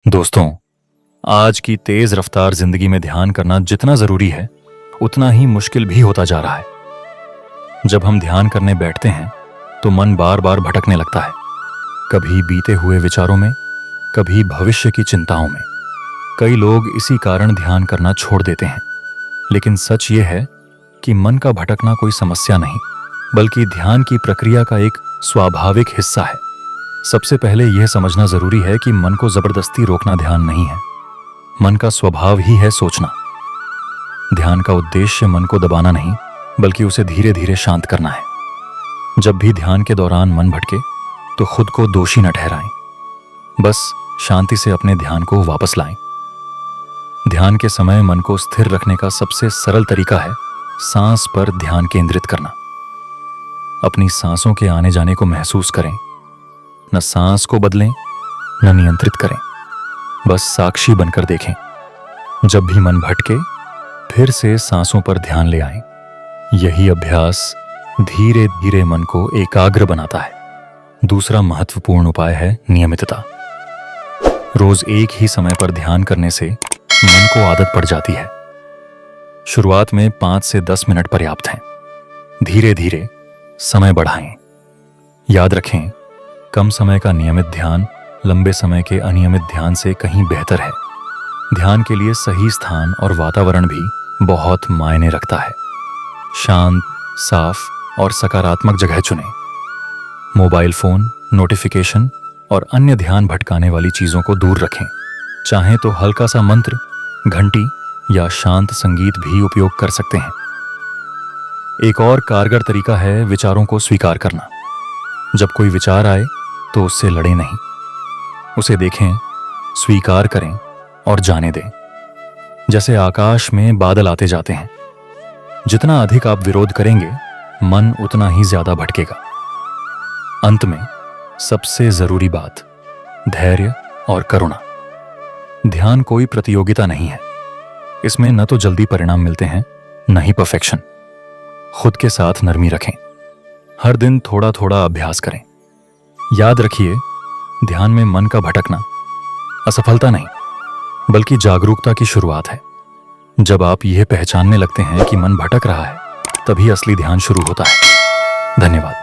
दोस्तों, आज की तेज रफ्तार जिंदगी में ध्यान करना जितना जरूरी है उतना ही मुश्किल भी होता जा रहा है। जब हम ध्यान करने बैठते हैं तो मन बार बार भटकने लगता है, कभी बीते हुए विचारों में, कभी भविष्य की चिंताओं में। कई लोग इसी कारण ध्यान करना छोड़ देते हैं, लेकिन सच ये है कि मन का भटकना कोई समस्या नहीं, बल्कि ध्यान की प्रक्रिया का एक स्वाभाविक हिस्सा है। सबसे पहले यह समझना जरूरी है कि मन को जबरदस्ती रोकना ध्यान नहीं है। मन का स्वभाव ही है सोचना। ध्यान का उद्देश्य मन को दबाना नहीं, बल्कि उसे धीरे धीरे शांत करना है। जब भी ध्यान के दौरान मन भटके तो खुद को दोषी न ठहराएं, बस शांति से अपने ध्यान को वापस लाएं। ध्यान के समय मन को स्थिर रखने का सबसे सरल तरीका है सांस पर ध्यान केंद्रित करना। अपनी सांसों के आने जाने को महसूस करें, न सांस को बदलें न नियंत्रित करें, बस साक्षी बनकर देखें। जब भी मन भटके फिर से सांसों पर ध्यान ले आएं। यही अभ्यास धीरे धीरे मन को एकाग्र बनाता है। दूसरा महत्वपूर्ण उपाय है नियमितता। रोज एक ही समय पर ध्यान करने से मन को आदत पड़ जाती है। शुरुआत में 5 से 10 मिनट पर्याप्त हैं। धीरे धीरे समय बढ़ाएं। याद रखें, कम समय का नियमित ध्यान लंबे समय के अनियमित ध्यान से कहीं बेहतर है। ध्यान के लिए सही स्थान और वातावरण भी बहुत मायने रखता है। शांत, साफ और सकारात्मक जगह चुनें। मोबाइल फोन, नोटिफिकेशन और अन्य ध्यान भटकाने वाली चीजों को दूर रखें। चाहें तो हल्का सा मंत्र, घंटी या शांत संगीत भी उपयोग कर सकते हैं। एक और कारगर तरीका है विचारों को स्वीकार करना। जब कोई विचार आए तो उससे लड़ें नहीं, उसे देखें, स्वीकार करें और जाने दें। जैसे आकाश में बादल आते जाते हैं, जितना अधिक आप विरोध करेंगे मन उतना ही ज्यादा भटकेगा। अंत में सबसे जरूरी बात, धैर्य और करुणा। ध्यान कोई प्रतियोगिता नहीं है। इसमें न तो जल्दी परिणाम मिलते हैं, न ही परफेक्शन। खुद के साथ नरमी रखें। हर दिन थोड़ा थोड़ा अभ्यास करें। याद रखिए, ध्यान में मन का भटकना असफलता नहीं, बल्कि जागरूकता की शुरुआत है। जब आप यह पहचानने लगते हैं कि मन भटक रहा है, तभी असली ध्यान शुरू होता है। धन्यवाद।